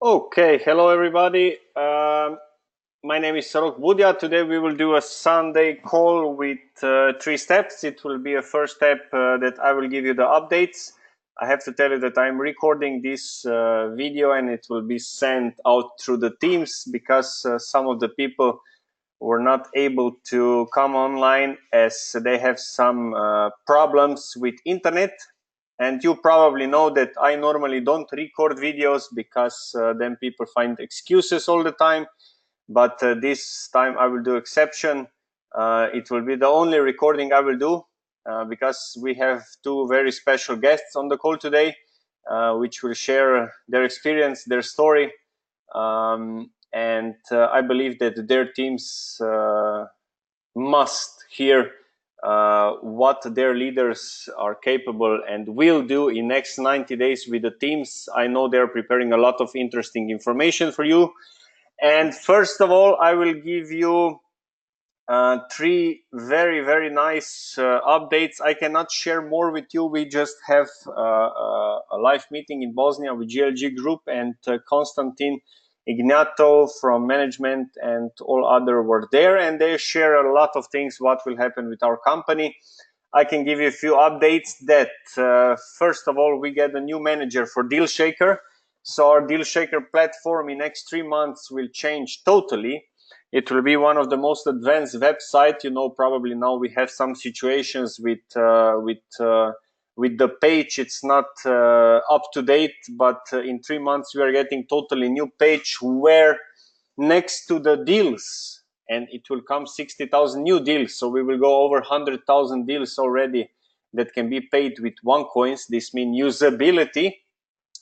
Okay, hello everybody. My name is Sarok Budia. Today we will do a Sunday call with three steps. It will be a first step that I will give you the updates. I have to tell you that I'm recording this video and it will be sent out through the Teams because some of the people were not able to come online as they have some problems with internet. And you probably know that I normally don't record videos because then people find excuses all the time. But this time I will do exception. It will be the only recording I will do because we have two very special guests on the call today, which will share their experience, their story, and I believe that their teams must hear what their leaders are capable and will do in next 90 days with the teams. I know they're preparing a lot of interesting information for you. And first of all, I will give you three very nice updates. I cannot share more with you. We just have a live meeting in Bosnia with GLG Group, and Konstantin Ignato from management and all other were there, and they share a lot of things what will happen with our company. I can give you a few updates that first of all, we get a new manager for DealShaker. So our DealShaker platform in next 3 months will change totally. It will be one of the most advanced websites. You know, probably now we have some situations with the page. It's not up to date, but in 3 months we are getting totally new page where next to the deals, and it will come 60,000 new deals. So we will go over 100,000 deals already that can be paid with OneCoins. This means usability.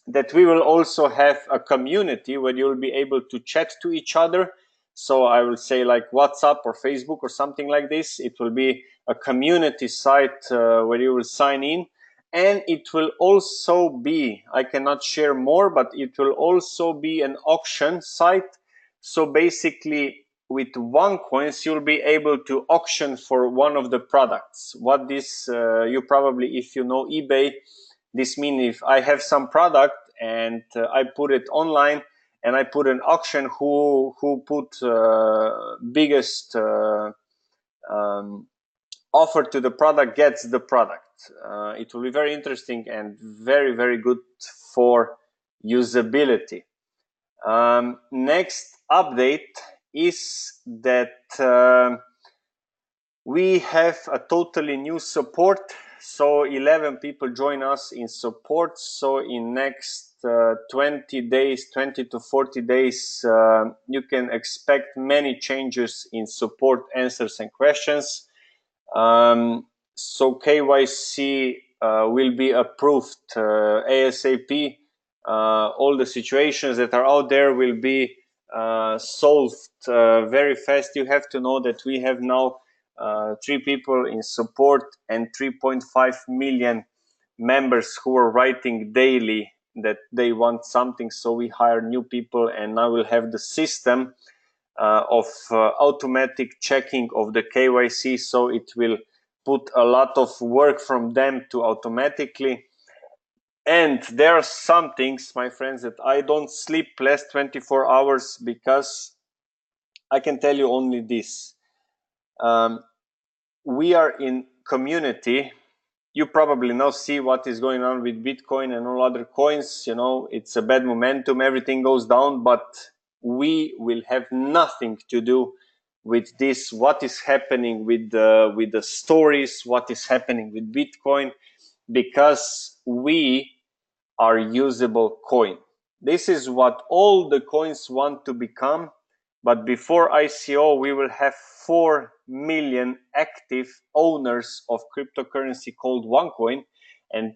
That we will also have a community where you'll be able to chat to each other. So I will say like WhatsApp or Facebook or something like this. It will be a community site where you will sign in. And it will also be, I cannot share more, but it will also be an auction site. So basically with OneCoins, you'll be able to auction for one of the products. What this, you probably, if you know eBay, this means if I have some product and I put it online and I put an auction, who put biggest offer to the product gets the product. It will be very interesting and very good for usability. Next update is that we have a totally new support. So 11 people join us in support. So in next 20 days, 20 to 40 days, you can expect many changes in support answers and questions. So KYC will be approved ASAP. All the situations that are out there will be solved very fast. You have to know that we have now 3 people in support and 3.5 million members who are writing daily that they want something. So we hire new people, and now we'll have the system of automatic checking of the KYC. So it will put a lot of work from them to automatically. And there are some things, my friends, that I don't sleep less 24 hours because I can tell you only this. We are in community. You probably now see what is going on with Bitcoin and all other coins. You know, it's a bad momentum. Everything goes down, but we will have nothing to do with this. What is happening with the stories? What is happening with Bitcoin? Because we are usable coin. This is what all the coins want to become. But before ICO, we will have 4 million active owners of cryptocurrency called OneCoin. And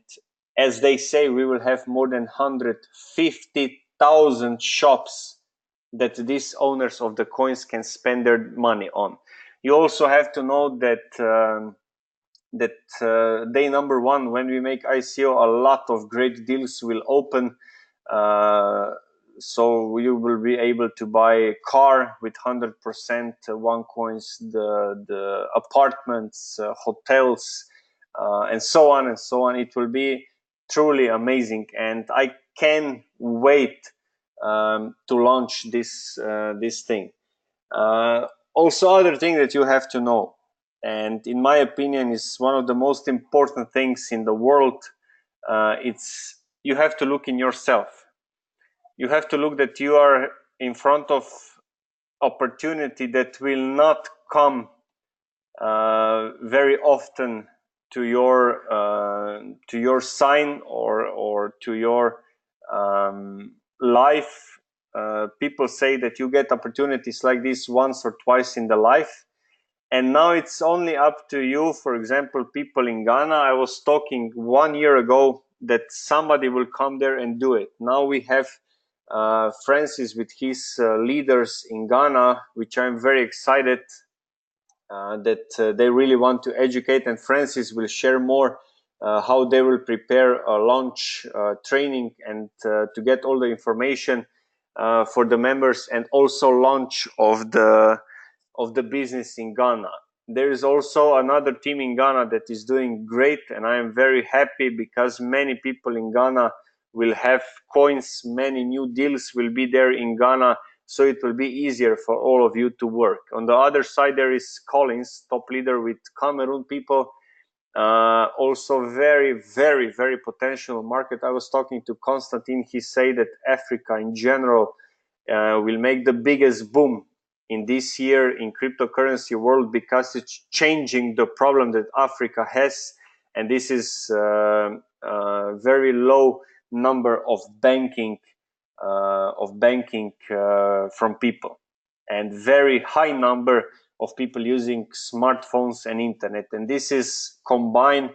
as they say, we will have more than 150,000 shops that these owners of the coins can spend their money on. You also have to know that day number 1, when we make ICO, a lot of great deals will open. So you will be able to buy a car with 100% OneCoins, the apartments, hotels, and so on and so on. It will be truly amazing, and I can wait to launch this thing. Also, other thing that you have to know, and in my opinion is one of the most important things in the world, it's you have to look in yourself. You have to look that you are in front of opportunity that will not come very often to your sign or to your life. People say that you get opportunities like this once or twice in the life, and now it's only up to you. For example, people in Ghana, I was talking 1 year ago that somebody will come there and do it. Now we have Francis with his leaders in Ghana, which I'm very excited that they really want to educate, and Francis will share more how they will prepare a launch training and to get all the information for the members, and also launch of the business in Ghana. There is also another team in Ghana that is doing great, and I am very happy because many people in Ghana will have coins, many new deals will be there in Ghana, so it will be easier for all of you to work. On the other side, there is Collins, top leader with Cameroon people, also very, very, very potential market. I was talking to Konstantin, he said that Africa in general will make the biggest boom in this year in cryptocurrency world, because it's changing the problem that Africa has, and this is very low number of banking from people, and very high number of people using smartphones and internet, and this is combined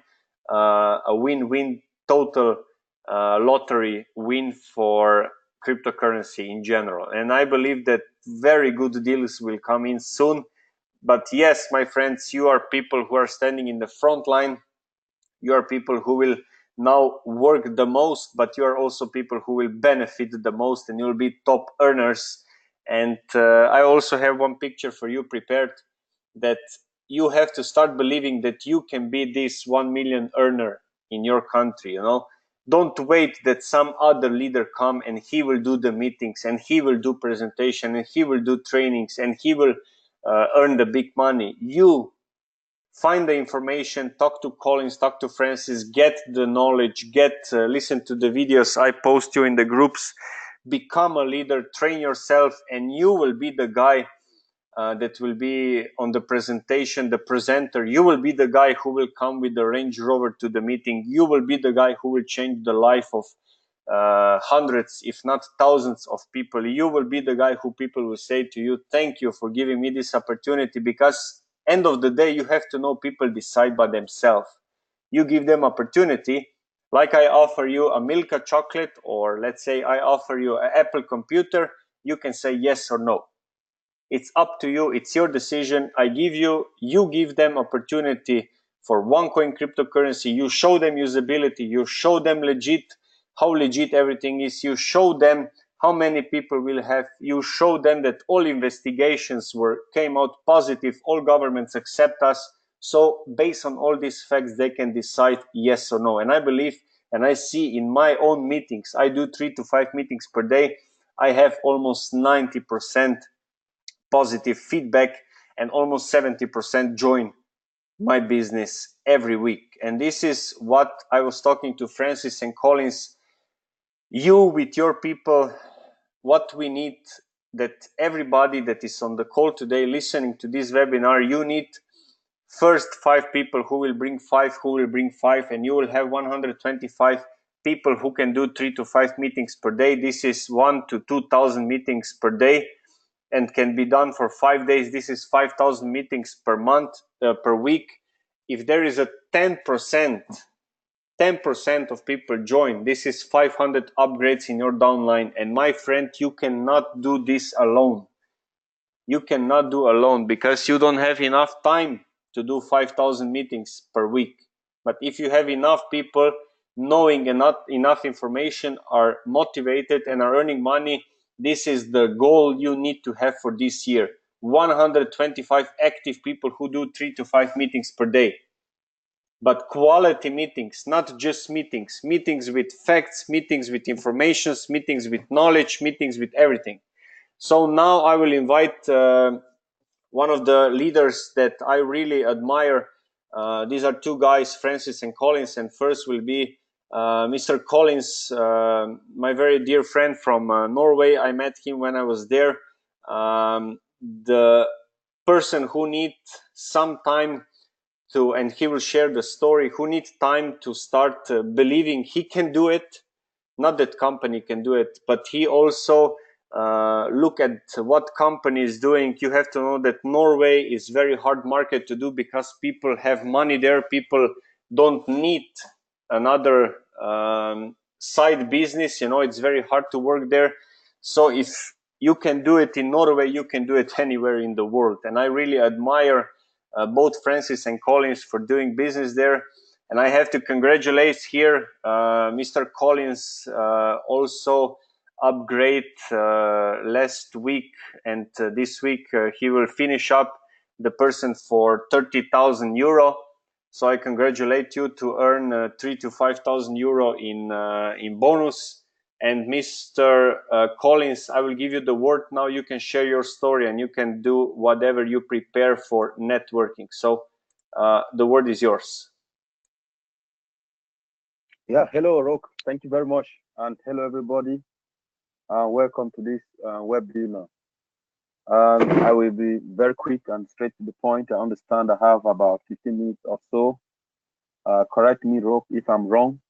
a win-win, total lottery win for cryptocurrency in general. And I believe that very good deals will come in soon. But yes, my friends, you are people who are standing in the front line. You are people who will now work the most, but you are also people who will benefit the most, and you'll be top earners. And I also have one picture for you prepared, that you have to start believing that you can be this 1 million earner in your country. Don't wait that some other leader come and he will do the meetings and he will do presentation and he will do trainings and he will earn the big money. You find the information, talk to Collins, talk to Francis, get the knowledge, listen to the videos I post you in the groups, become a leader, train yourself, and you will be the guy that will be on the presentation, the presenter. You will be the guy who will come with the Range Rover to the meeting. You will be the guy who will change the life of hundreds, if not thousands of people. You will be the guy who people will say to you, thank you for giving me this opportunity, because end of the day, you have to know people decide by themselves. You give them opportunity, like I offer you a Milka chocolate, or let's say I offer you an Apple computer, you can say yes or no. It's up to you. It's your decision. You give them opportunity for OneCoin cryptocurrency. You show them usability. You show them how legit everything is. You show them how many people will have. You show them that all investigations came out positive. All governments accept us. So based on all these facts, they can decide yes or no. And I believe, and I see in my own meetings, I do 3 to 5 meetings per day. I have almost 90% positive feedback, and almost 70% join my business every week. And this is what I was talking to Francis and Collins. You with your people, what we need, that everybody that is on the call today listening to this webinar, you need first 5 people who will bring 5, and you will have 125 people who can do 3 to 5 meetings per day. This is 1 to 2,000 meetings per day, and can be done for 5 days. This is 5,000 meetings per month, per week. If there is a 10% of people join, this is 500 upgrades in your downline. And my friend, you cannot do this alone. You cannot do alone, because you don't have enough time to do 5,000 meetings per week. But if you have enough people knowing enough information, are motivated and are earning money, this is the goal you need to have for this year. 125 active people who do 3 to 5 meetings per day. but quality meetings, not just meetings, meetings with facts, meetings with informations, meetings with knowledge, meetings with everything. So now I will invite one of the leaders that I really admire. These are two guys, Francis and Collins, and first will be Mr. Collins, my very dear friend from Norway. I met him when I was there. The person who needs some time to, and he will share the story, who needs time to start believing he can do it. Not that company can do it, but he also look at what company is doing. You have to know that Norway is very hard market to do because people have money there. People don't need another side business. You know, it's very hard to work there. So if you can do it in Norway, you can do it anywhere in the world. And I really admire both Francis and Collins for doing business there. And I have to congratulate here Mr. Collins, also upgrade last week, and this week he will finish up the person for 30,000 euro. So I congratulate you to earn 3 to 5,000 euro in bonus. And Mr. Collins, I will give you the word now. You can share your story and you can do whatever you prepare for networking. So the word is yours. Yeah, hello, Rock. Thank you very much. And hello, everybody. Welcome to this webinar. I will be very quick and straight to the point. I understand I have about 15 minutes or so. Correct me, Rock, if I'm wrong.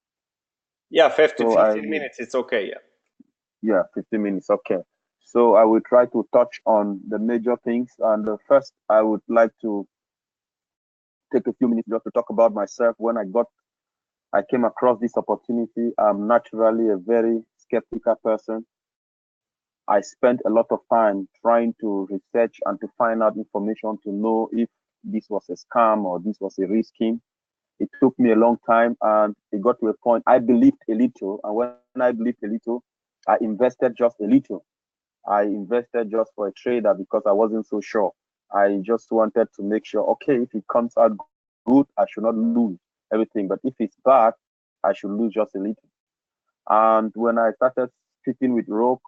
Yeah, 15 minutes. It's okay. Yeah. Yeah, 15 minutes. Okay. So I will try to touch on the major things. And first, I would like to take a few minutes just to talk about myself. When I came across this opportunity, I'm naturally a very skeptical person. I spent a lot of time trying to research and to find out information to know if this was a scam or this was a real scheme. It took me a long time and it got to a point I believed a little. And when I believed a little, I invested just a little. I invested just for a trader because I wasn't so sure. I just wanted to make sure, okay, if it comes out good, I should not lose everything. But if it's bad, I should lose just a little. And when I started speaking with Roke,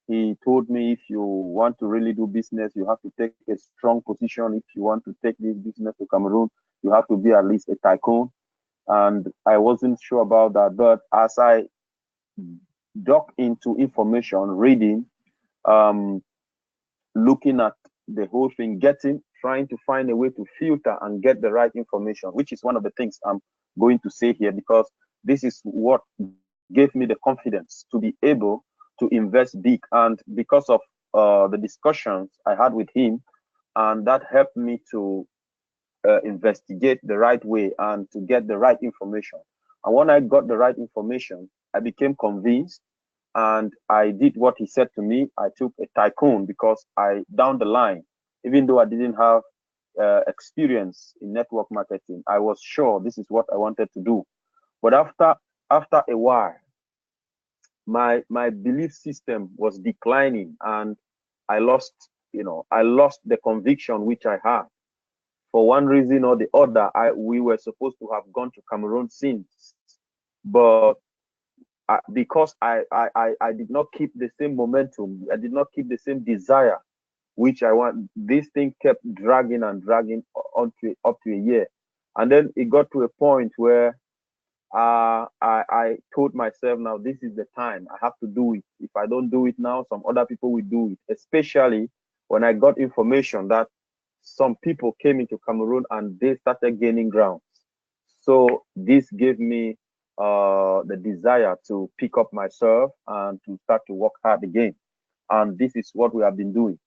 he told me if you want to really do business, you have to take a strong position. If you want to take this business to Cameroon, you have to be at least a tycoon. And I wasn't sure about that. But as I dug into information, reading, um, looking at the whole thing, trying to find a way to filter and get the right information, which is one of the things I'm going to say here, because this is what gave me the confidence to be able to invest big. And because of the discussions I had with him, and that helped me to investigate the right way and to get the right information. And when I got the right information, I became convinced and I did what he said to me. I took a tycoon because down the line, even though I didn't have experience in network marketing, I was sure this is what I wanted to do. But after a while, my belief system was declining and I lost the conviction which I had. For one reason or the other, we were supposed to have gone to Cameroon since, but because I did not keep the same momentum, I did not keep the same desire which I want. This thing kept dragging and dragging up to a year, and then it got to a point where I told myself, now this is the time. I have to do it. If I don't do it now, some other people will do it. Especially when I got information that some people came into Cameroon and they started gaining ground. So this gave me the desire to pick up myself and to start to work hard again. And this is what we have been doing.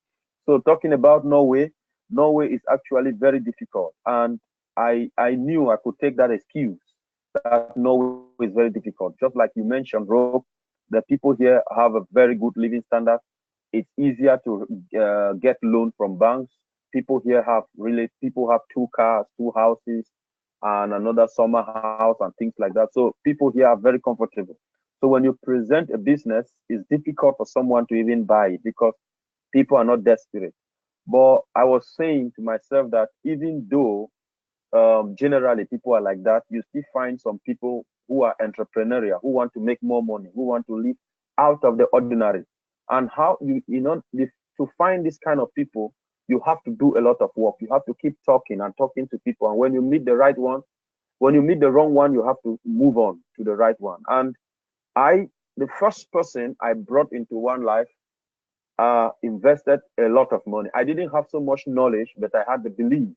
So talking about Norway, Norway is actually very difficult. And I knew I could take that excuse that Norway is very difficult. Just like you mentioned, Rob, the people here have a very good living standard. It's easier to get loan from banks. People have 2 cars, 2 houses, and another summer house and things like that. So people here are very comfortable. So when you present a business, it's difficult for someone to even buy it because people are not desperate. But I was saying to myself that even though generally people are like that. You still find some people who are entrepreneurial, who want to make more money, who want to live out of the ordinary. And how to find this kind of people, you have to do a lot of work. You have to keep talking and talking to people. And when you meet the right one, when you meet the wrong one, you have to move on to the right one. And the first person I brought into One Life, invested a lot of money. I didn't have so much knowledge, but I had the belief.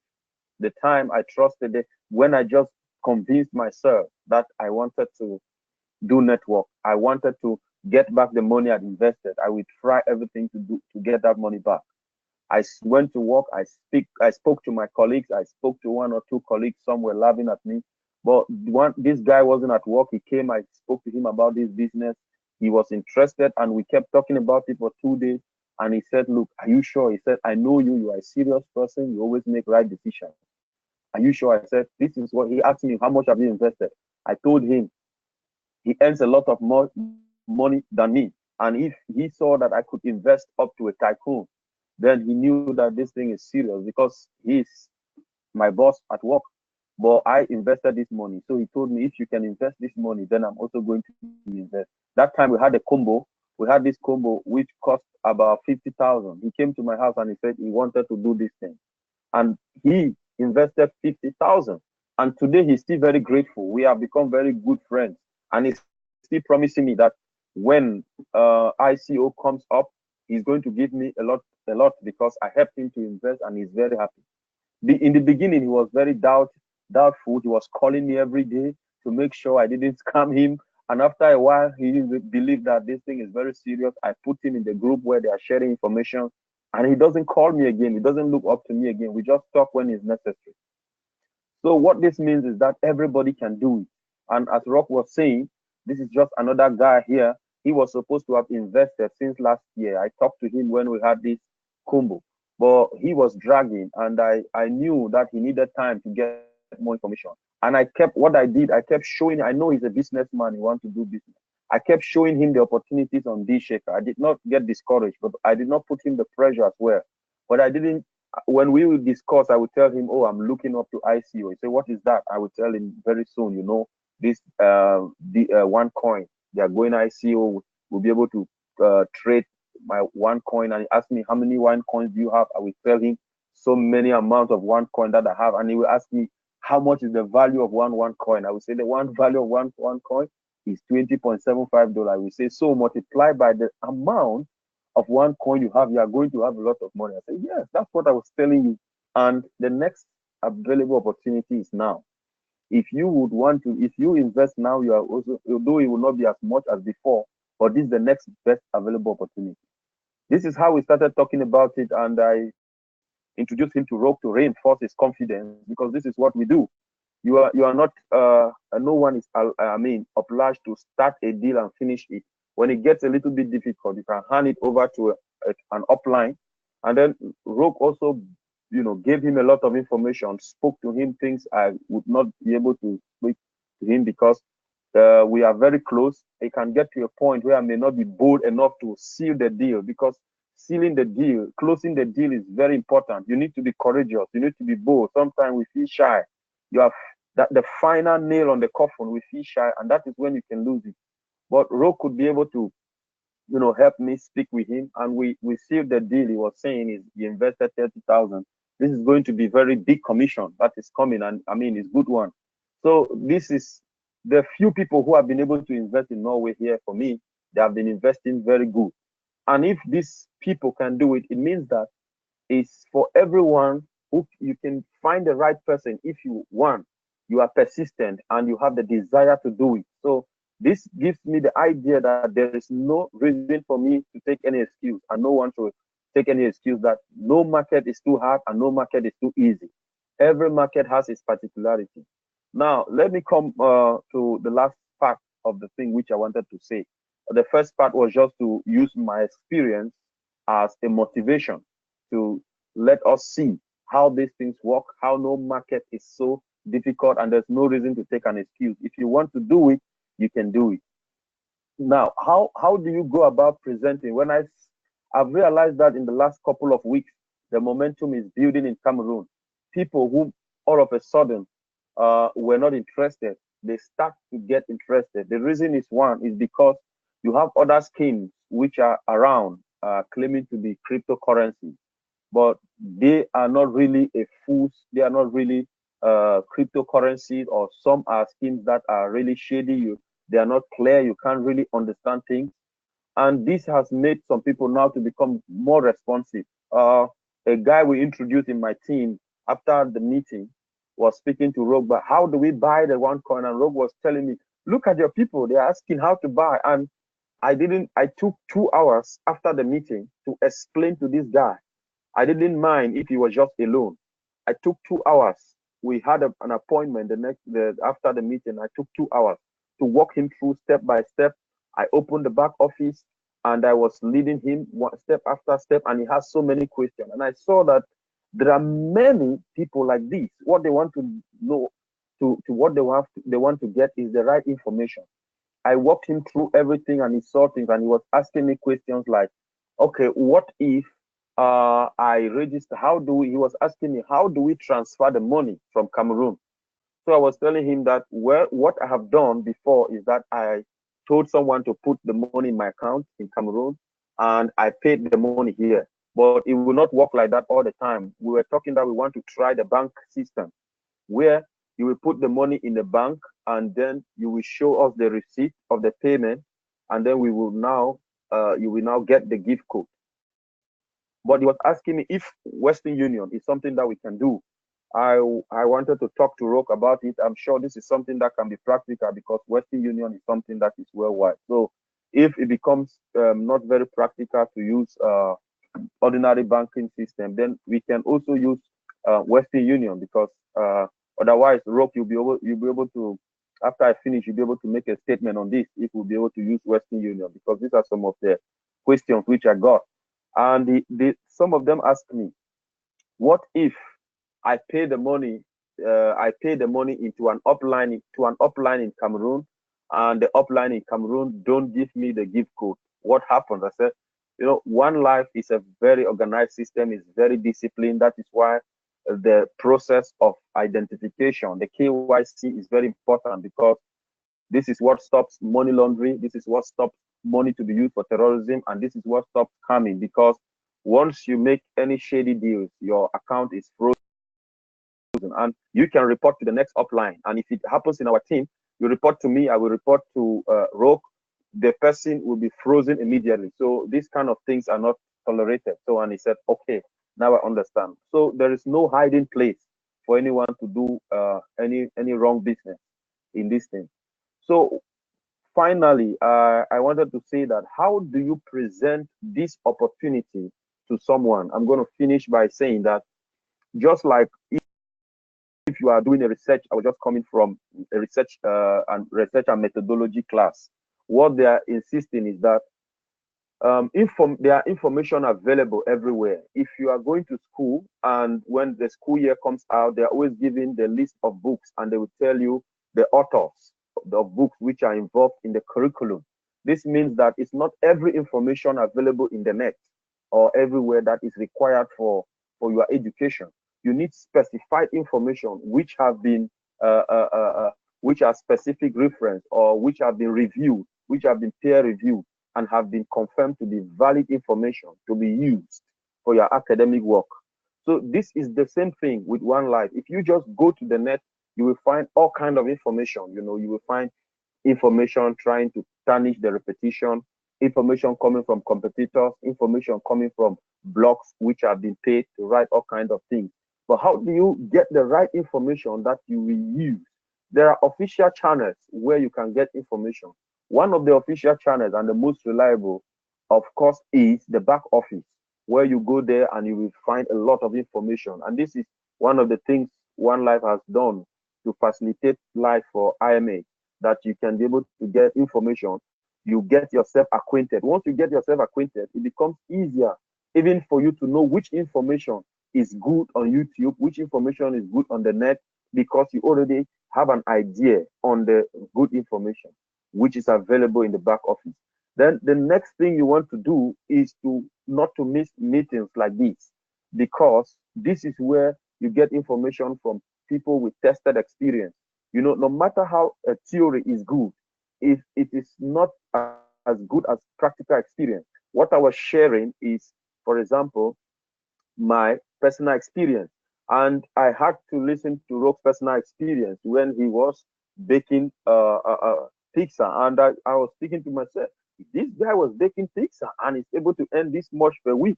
The time I trusted it, when I just convinced myself that I wanted to do network, I wanted to get back the money I'd invested. I would try everything to get that money back. Went to work. I spoke to my colleagues. I spoke to one or two colleagues. Some were laughing at me, but this guy wasn't at work. He came. I spoke to him about this business. He was interested, and we kept talking about it for 2 days. And he said, "Look, are you sure?" He said, "I know you. You are a serious person. You always make right decisions. Are you sure?" I said, "This is what." He asked me, "How much have you invested?" I told him he earns a lot of more money than me, and if he saw that I could invest up to a tycoon, then he knew that this thing is serious because he's my boss at work. But I invested this money. So he told me, if you can invest this money, then I'm also going to invest. That time we had a combo. We had this combo which cost about 50,000. He came to my house and he said he wanted to do this thing. And he invested 50,000. And today he's still very grateful. We have become very good friends. And he's still promising me that when ICO comes up, he's going to give me a lot because I helped him to invest and he's very happy. In the beginning, he was very doubtful. He was calling me every day to make sure I didn't scam him. And after a while, he believed that this thing is very serious. I put him in the group where they are sharing information, and he doesn't call me again. He doesn't look up to me again. We just talk when it's necessary. So what this means is that everybody can do it. And as Rock was saying, this is just another guy here. He was supposed to have invested since last year. I talked to him when we had this combo, but he was dragging, and I knew that he needed time to get more information. And I kept showing. I know he's a businessman. He wants to do business. I kept showing him the opportunities on DShaker. I did not get discouraged, but I did not put him the pressure as well. But I didn't. When we would discuss, I would tell him, "Oh, I'm looking up to ICO." He said, "What is that?" I would tell him very soon. You know, this OneCoin. They are going ICO. We'll be able to trade my OneCoin. And he asked me, "How many OneCoins do you have?" I will tell him so many amount of OneCoin that I have, and he will ask me, "How much is the value of one coin?" I will say the one value of one coin is $20.75. I will say, so multiply by the amount of one coin you have, you are going to have a lot of money. I say, yes, that's what I was telling you. And the next available opportunity is now. If you would want to, if you invest now, you are also, although it will not be as much as before, but this is the next best available opportunity. This is how we started talking about it, and I introduced him to Rogue to reinforce his confidence, because this is what we do. You are not no one is obliged to start a deal and finish it. When it gets a little bit difficult, you can hand it over to an upline. And then Rogue also, gave him a lot of information, spoke to him things I would not be able to speak to him because we are very close. It can get to a point where I may not be bold enough to seal the deal, because sealing the deal, closing the deal is very important. You need to be courageous. You need to be bold. Sometimes we feel shy. You have that the final nail on the coffin, we feel shy, and that is when you can lose it. But Rogue could be able to, help me speak with him, and we sealed the deal. He was saying he invested 30,000. This is going to be very big commission that is coming, and it's good one. So this is the few people who have been able to invest in Norway here. For me, they have been investing very good. And if these people can do it, it means that it's for everyone. Who you can find the right person if you want, you are persistent and you have the desire to do it. So this gives me the idea that there is no reason for me to take any excuse, and no one to take any excuse that no market is too hard and no market is too easy. Every market has its particularity. Now, let me come to the last part of the thing which I wanted to say. The first part was just to use my experience as a motivation to let us see how these things work, how no market is so difficult, and there's no reason to take an excuse. If you want to do it, you can do it. Now, how do you go about presenting? I've realized that in the last couple of weeks, the momentum is building in Cameroon. People who all of a sudden were not interested. They start to get interested. The reason is because you have other schemes which are around claiming to be cryptocurrency, but they are not really they are not really cryptocurrencies, or some are schemes that are really shady. They are not clear. You can't really understand things. And this has made some people now to become more responsive. A guy we introduced in my team after the meeting was speaking to Rogue, but how do we buy the one coin? And Rogue was telling me, look at your people, they're asking how to buy. And I took 2 hours after the meeting to explain to this guy. I didn't mind if he was just alone. I took 2 hours. We had an appointment after the meeting. I took 2 hours to walk him through step by step. I opened the back office and I was leading him one step after step, and he has so many questions. And I saw that there are many people like this. What they want to know, to what they want to get is the right information. I walked him through everything, and he saw things, and he was asking me questions like, okay, what if I register? He was asking me, how do we transfer the money from Cameroon? So I was telling him that, well, what I have done before is that I told someone to put the money in my account in Cameroon, and I paid the money here. But it will not work like that all the time. We were talking that we want to try the bank system, where you will put the money in the bank and then you will show us the receipt of the payment, and then you will now get the gift code. But he was asking me if Western Union is something that we can do. I wanted to talk to Roque about it. I'm sure this is something that can be practical, because Western Union is something that is worldwide. So if it becomes not very practical to use ordinary banking system, then we can also use Western Union, because otherwise, Roque, you'll be able to, after I finish, you'll be able to make a statement on this if we'll be able to use Western Union, because these are some of the questions which I got. And some of them asked me, what if I pay the money into an upline in Cameroon, and the upline in Cameroon don't give me the gift code? What happens? I said, One Life is a very organized system, is very disciplined. That is why the process of identification, the KYC, is very important, because this is what stops money laundering. This is what stops money to be used for terrorism, and this is what stops scamming. Because once you make any shady deals, your account is frozen, and you can report to the next upline. And if it happens in our team, you report to me, I will report to Roque. The person will be frozen immediately. So these kind of things are not tolerated. So, and he said, okay, now I understand. So there is no hiding place for anyone to do any wrong business in this thing. So finally, I wanted to say that, how do you present this opportunity to someone? I'm going to finish by saying that, just like if you are doing a research, I was just coming from a research and methodology class. What they are insisting is that there are information available everywhere. If you are going to school, and when the school year comes out, they're always giving the list of books, and they will tell you the authors of books which are involved in the curriculum. This means that it's not every information available in the net or everywhere that is required for your education. You need specified information which have been which are specific reference, or which have been reviewed, which have been peer reviewed, and have been confirmed to be valid information to be used for your academic work. So this is the same thing with One Life. If you just go to the net, you will find all kind of information. You will find information trying to tarnish the repetition, information coming from competitors, information coming from blogs which have been paid to write all kinds of things. But how do you get the right information that you will use? There are official channels where you can get information. One of the official channels, and the most reliable, of course, is the back office, where you go there and you will find a lot of information. And this is one of the things One Life has done to facilitate life for IMA, that you can be able to get information. You get yourself acquainted. Once you get yourself acquainted, it becomes easier even for you to know which information is good on YouTube, which information is good on the net, because you already have an idea on the good information which is available in the back office. Then the next thing you want to do is not to miss meetings like this, because this is where you get information from people with tested experience. You know, no matter how a theory is good, if it is not as good as practical experience. What I was sharing is, for example, my personal experience. And I had to listen to Rock's personal experience when he was baking pizza. And I was thinking to myself, if this guy was baking pizza and is able to earn this much per week,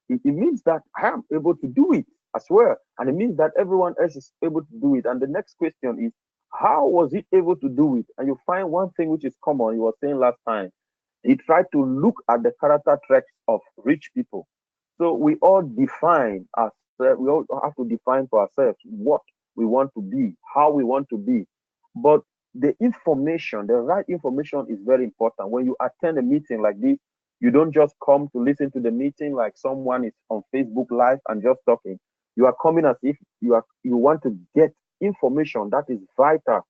it means that I am able to do it as well. And it means that everyone else is able to do it. And the next question is, how was he able to do it? And you find one thing which is common, you were saying last time. He tried to look at the character traits of rich people. So we all define ourselves, we all have to define for ourselves what we want to be, how we want to be. But the information, the right information is very important. When you attend a meeting like this, you don't just come to listen to the meeting like someone is on Facebook Live and just talking. You are coming as if you want to get information that is vital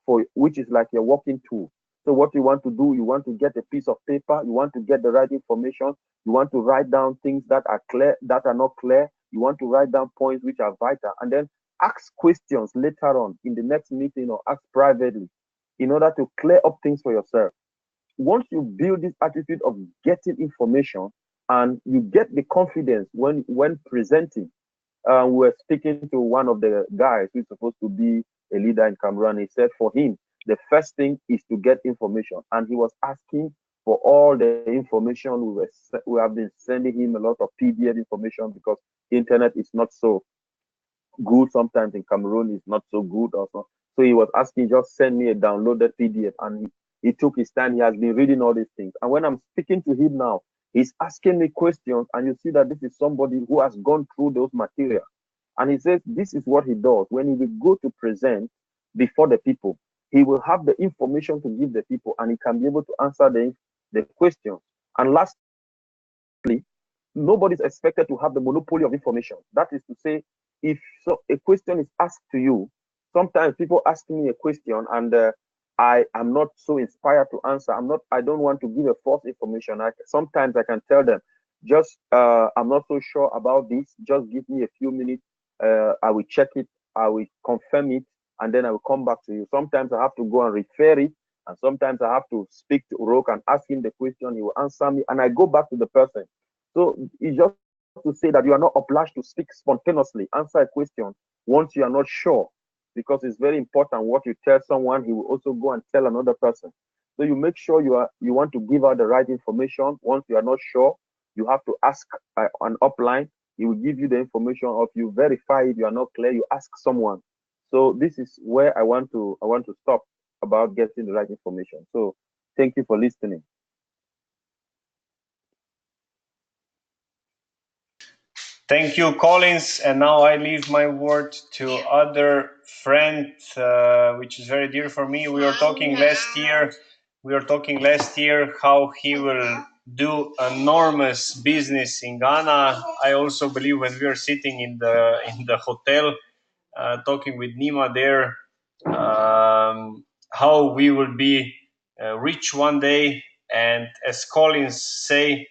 for which is like your working tool. So what you want to do, you want to get a piece of paper, you want to get the right information, you want to write down things that are clear, that are not clear, you want to write down points which are vital, and then ask questions later on in the next meeting or ask privately in order to clear up things for yourself. Once you build this attitude of getting information and you get the confidence when presenting, we were speaking to one of the guys who's supposed to be a leader in Cameroon. He said for him, the first thing is to get information. And he was asking for all the information. We have been sending him a lot of PDF information because internet is not so good. Sometimes in Cameroon, it's not so good also. So he was asking, just send me a downloaded PDF. And he took his time. He has been reading all these things. And when I'm speaking to him now, he's asking me questions, and you see that this is somebody who has gone through those materials. And he says this is what he does. When he will go to present before the people, he will have the information to give the people, and he can be able to answer the questions. And lastly, nobody's expected to have the monopoly of information. That is to say, if so a question is asked to you, sometimes people ask me a question and I am not so inspired to answer. I don't want to give a false information. Sometimes I can tell them, just I'm not so sure about this. Just give me a few minutes. I will check it. I will confirm it, and then I will come back to you. Sometimes I have to go and refer it, and sometimes I have to speak to Rock and ask him the question. He will answer me, and I go back to the person. So it's just to say that you are not obliged to speak spontaneously, answer a question once you are not sure, because it's very important what you tell someone, he will also go and tell another person. So you make sure you want to give out the right information. Once you are not sure, you have to ask an upline. He will give you the information. If you verify it, you are not clear, you ask someone. So this is where I want to stop about getting the right information. So thank you for listening. Thank you, Collins. And now I leave my word to other friend, which is very dear for me. We were talking last year. How he will do enormous business in Ghana. I also believe when we are sitting in the hotel, talking with Nima there, how we will be rich one day. And as Collins say.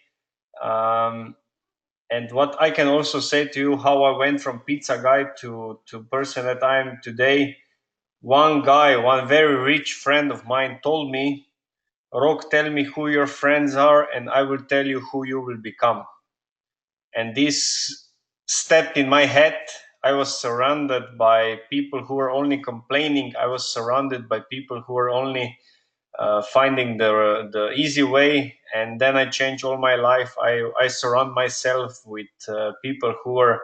And what I can also say to you, how I went from pizza guy to person that I am today. One very rich friend of mine told me, Rock, tell me who your friends are and I will tell you who you will become. And this stepped in my head. I was surrounded by people who were only complaining. I was surrounded by people who were only finding the easy way, and then I change all my life. I surround myself with people who are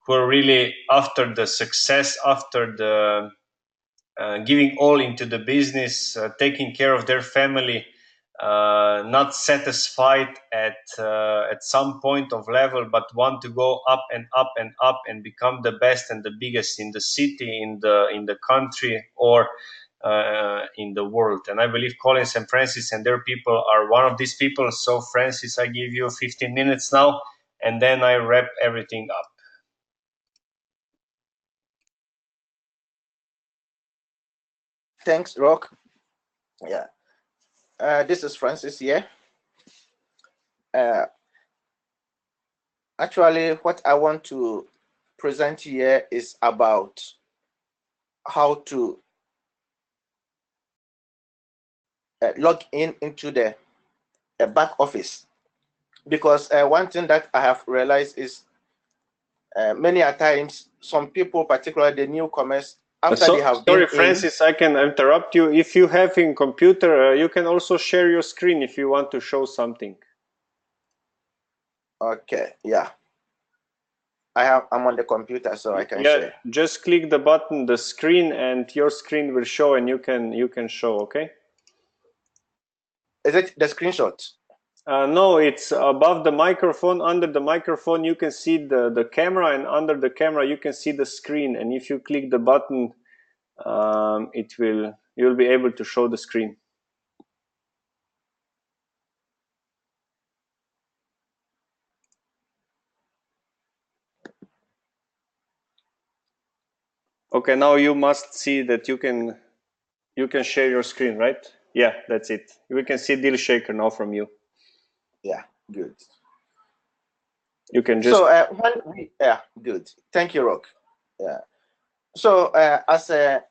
really after the success, after the giving all into the business, taking care of their family, not satisfied at some point of level, but want to go up and up and up and become the best and the biggest in the city, in the country, or in the world. And I believe Collins and Francis and their people are one of these people. So Francis, I give you 15 minutes now, and then I wrap everything up. Thanks, Rock. Yeah. This is Francis here. Actually, what I want to present here is about how to log in into the back office, because one thing that I have realized is many a times some people, particularly the newcomers, after they have sorry, been Francis, I can interrupt you. If you have in computer, you can also share your screen if you want to show something. Okay, yeah. I'm on the computer, so I can share. Just click the button, the screen, and your screen will show, and you can show. Okay. Is it the screenshot? No, it's above the microphone. Under the microphone, you can see the camera, and under the camera, you can see the screen. And if you click the button, you'll be able to show the screen. Okay, now you must see that you can share your screen, right? Yeah, that's it. We can see Deal Shaker now from you. Yeah, good. You can just. So good. Thank you, Rock. Yeah. So as a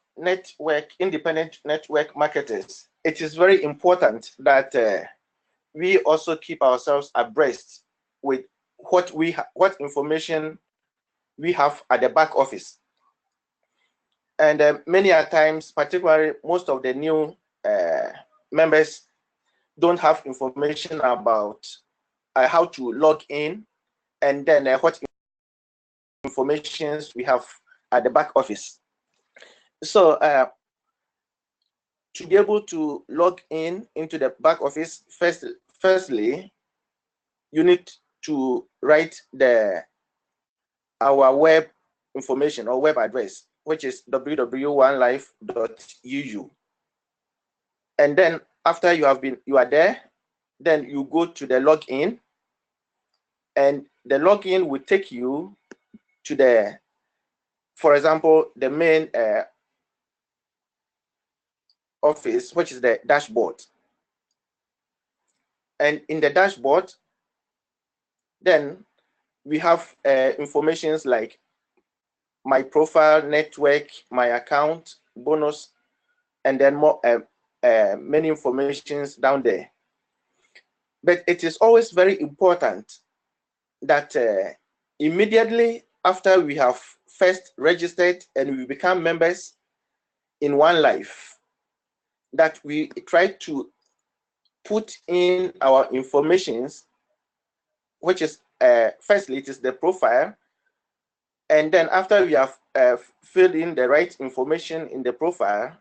independent network marketers, it is very important that we also keep ourselves abreast with what information we have at the back office. And many a times, particularly most of the new members don't have information about how to log in, and then what informations we have at the back office. So to be able to log in into the back office, firstly, you need to write our web information or web address, which is www.onelife.eu. And then after you are there, then you go to the login, and the login will take you to for example, the main office, which is the dashboard. And in the dashboard, then we have informations like my profile, network, my account, bonus, and then more many informations down there. But it is always very important that immediately after we have first registered and we become members in One Life, that we try to put in our informations, which is firstly it is the profile, and then after we have filled in the right information in the profile,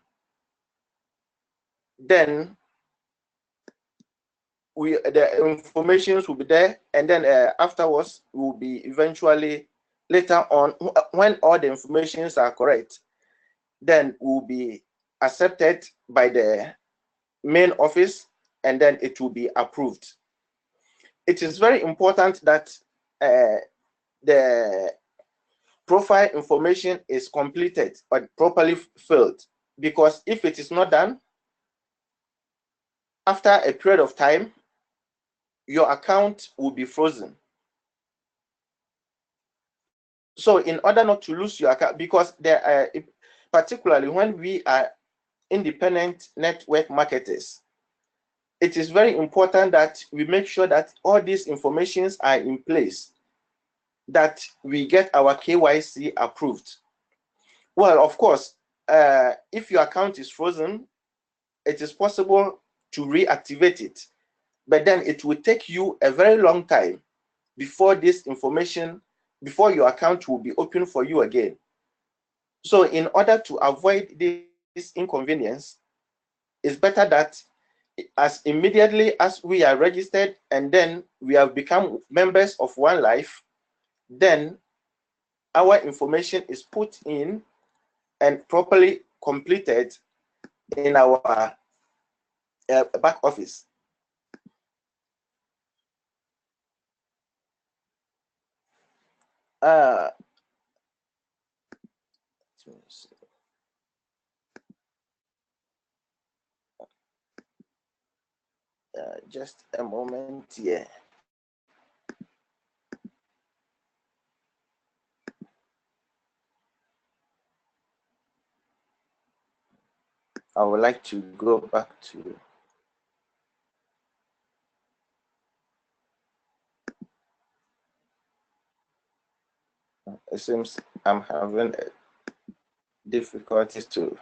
then the informations will be there, and then afterwards will be eventually later on, when all the informations are correct, then will be accepted by the main office, and then it will be approved. It is very important that the profile information is completed or properly filled, because if it is not done, after a period of time, your account will be frozen. So in order not to lose your account, because there are, particularly when we are independent network marketers, it is very important that we make sure that all these informations are in place, that we get our KYC approved. Well, of course, if your account is frozen, it is possible to reactivate it, but then it will take you a very long time before before your account will be open for you again. So in order to avoid this inconvenience, it's better that as immediately as we are registered and then we have become members of One Life, then our information is put in and properly completed in our back office. Just a moment here. I would like to go back to it seems I'm having difficulties to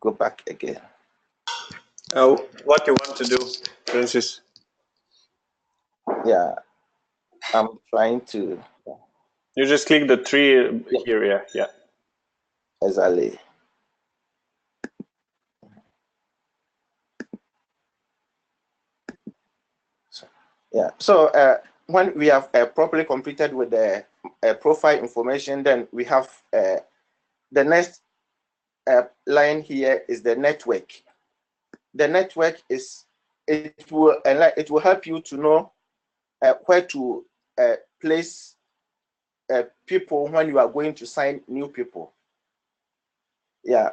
go back again. What you want to do, Francis? Yeah, I'm trying to. You just click the tree here, yeah. Exactly. Yeah. So when we have properly completed with the profile information, then we have the next line here is the network. The network is it will help you to know where to place people when you are going to sign new people. Yeah.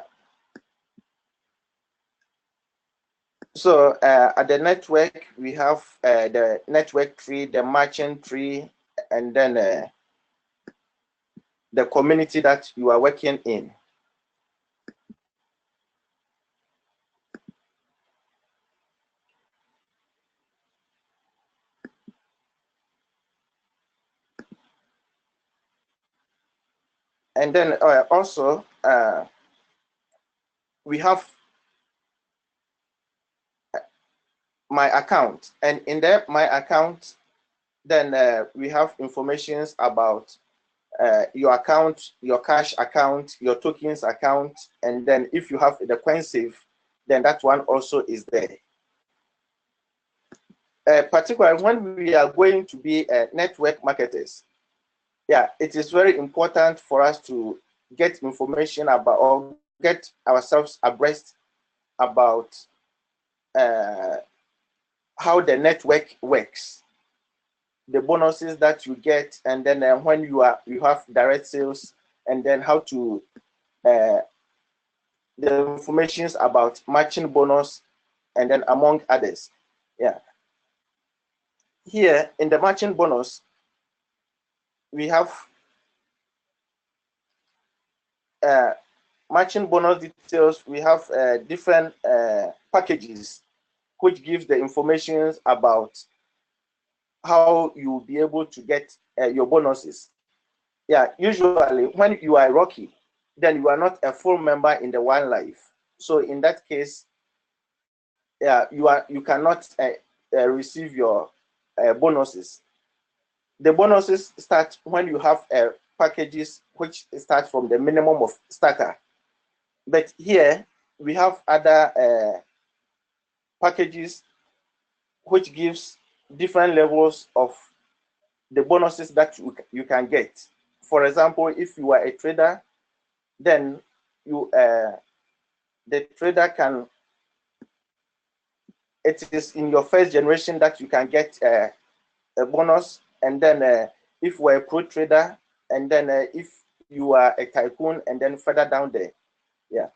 So at the network, we have the network tree, the merchant tree, and then the community that you are working in. And then also, we have my account. And in there, my account, then we have informations about your account, your cash account, your tokens account. And then if you have the CoinSave, then that one also is there. Particularly when we are going to be network marketers, yeah, it is very important for us to get information about or get ourselves abreast about how the network works, the bonuses that you get, and then when you have direct sales, and then how to the informations about matching bonus, and then among others. Yeah. Here in the matching bonus, we have matching bonus details. We have different packages which gives the information about how you'll be able to get your bonuses. Yeah, usually when you are rookie, then you are not a full member in the One Life. So in that case, yeah, you cannot receive your bonuses. The bonuses start when you have packages which start from the minimum of starter. But here we have other packages which gives different levels of the bonuses that you can get. For example, if you are a trader, then you the trader can, it is in your first generation that you can get a bonus, and then if you are a pro trader, and then if you are a tycoon, and then further down there. Yeah.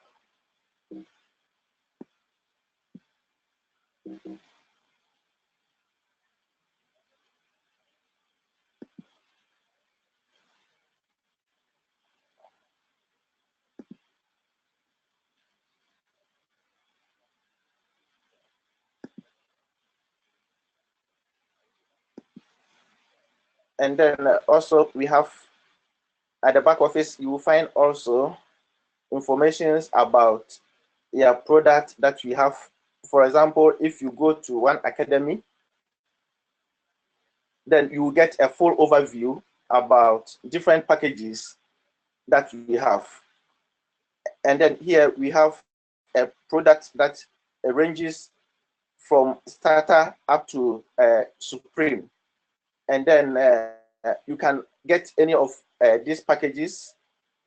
And then also we have at the back office, you will find also informations about your product that we have. For example, if you go to One Academy, then you will get a full overview about different packages that we have. And then here we have a product that ranges from starter up to supreme. And then you can get any of these packages,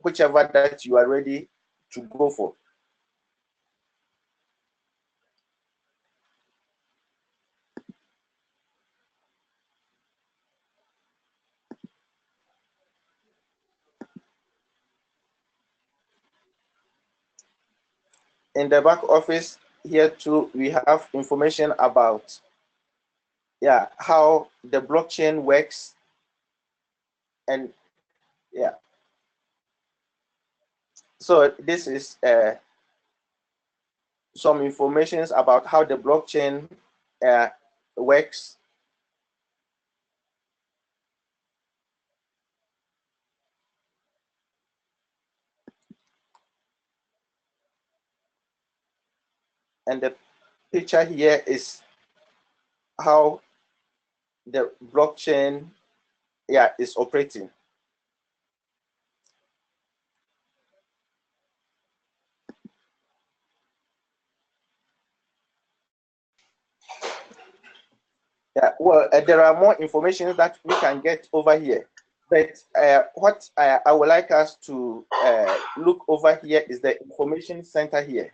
whichever that you are ready to go for. In the back office here too, we have information about how the blockchain works, and So this is some information about how the blockchain works. And the picture here is how the blockchain is operating. Yeah, well, there are more information that we can get over here, but what I would like us to look over here is the information center here.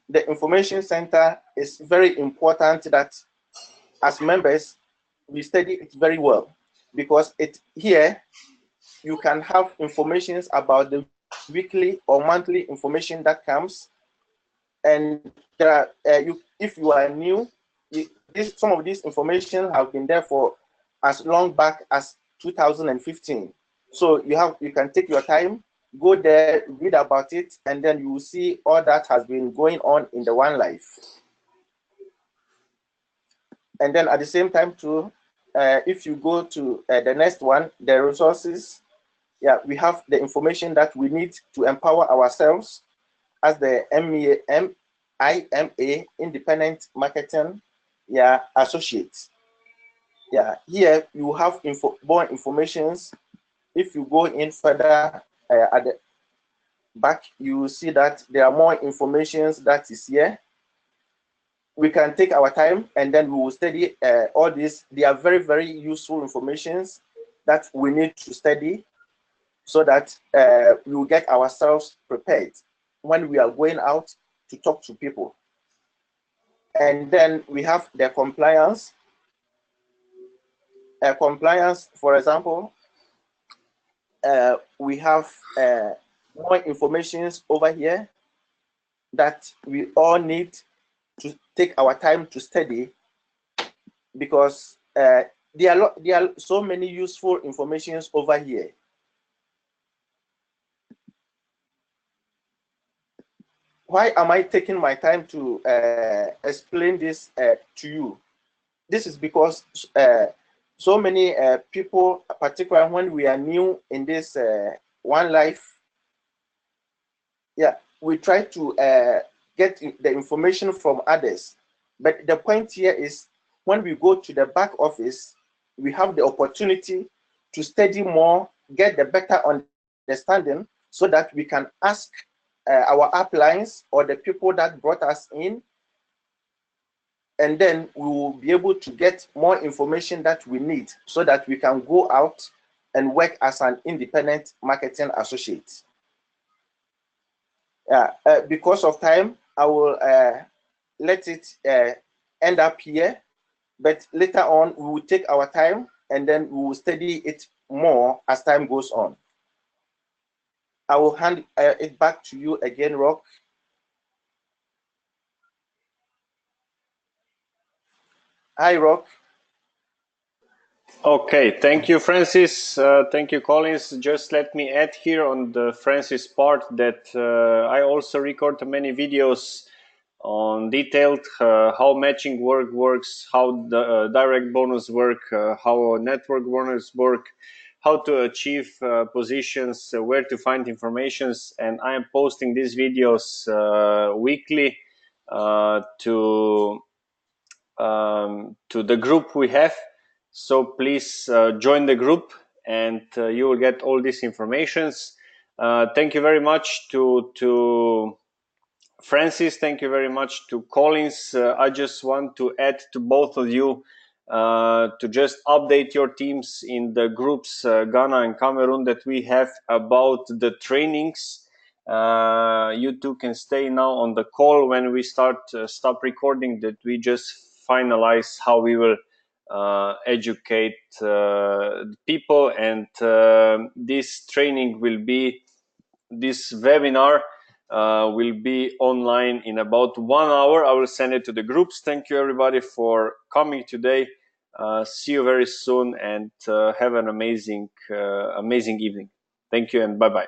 The information center is very important that as members we study it very well, because here you can have information about the weekly or monthly information that comes, and there are if you are new, some of this information have been there for as long back as 2015. So you can take your time, go there, read about it, and then you will see all that has been going on in the One Life. And then at the same time too, if you go to the next one, the resources, we have the information that we need to empower ourselves as the IMA, Independent Marketing Associates. Here you have more informations. If you go in further at the back, you will see that there are more informations that is here. We can take our time and then we will study all this. They are very, very useful informations that we need to study so that we will get ourselves prepared when we are going out to talk to people. And then we have the compliance. Compliance, for example, we have more information over here that we all need to take our time to study, because there are so many useful informations over here. Why am I taking my time to explain this to you? This is because so many people, particularly when we are new in this One Life, we try to get the information from others. But the point here is, when we go to the back office, we have the opportunity to study more, get the better understanding, so that we can ask our uplines or the people that brought us in, and then we will be able to get more information that we need so that we can go out and work as an independent marketing associate. Because of time, I will let it end up here, but later on we will take our time and then we will study it more as time goes on. I will hand it back to you again, Rock. Hi, Rock. Okay, thank you, Francis. Thank you, Collins. Just let me add here on the Francis part that I also record many videos on detailed how matching works, how the direct bonus work, how network bonus work, how to achieve positions, where to find informations, and I am posting these videos weekly to the group we have. So please join the group and you will get all these informations. Thank you very much to Francis. Thank you very much to Collins. I just want to add to both of you to just update your teams in the groups Ghana and Cameroon that we have about the trainings. You two can stay now on the call when we stop recording, that we just finalize how we will educate people, and this training will be, this webinar will be online in about 1 hour. I will send it to the groups. Thank you everybody for coming today. See you very soon, and have an amazing evening. Thank you and bye-bye.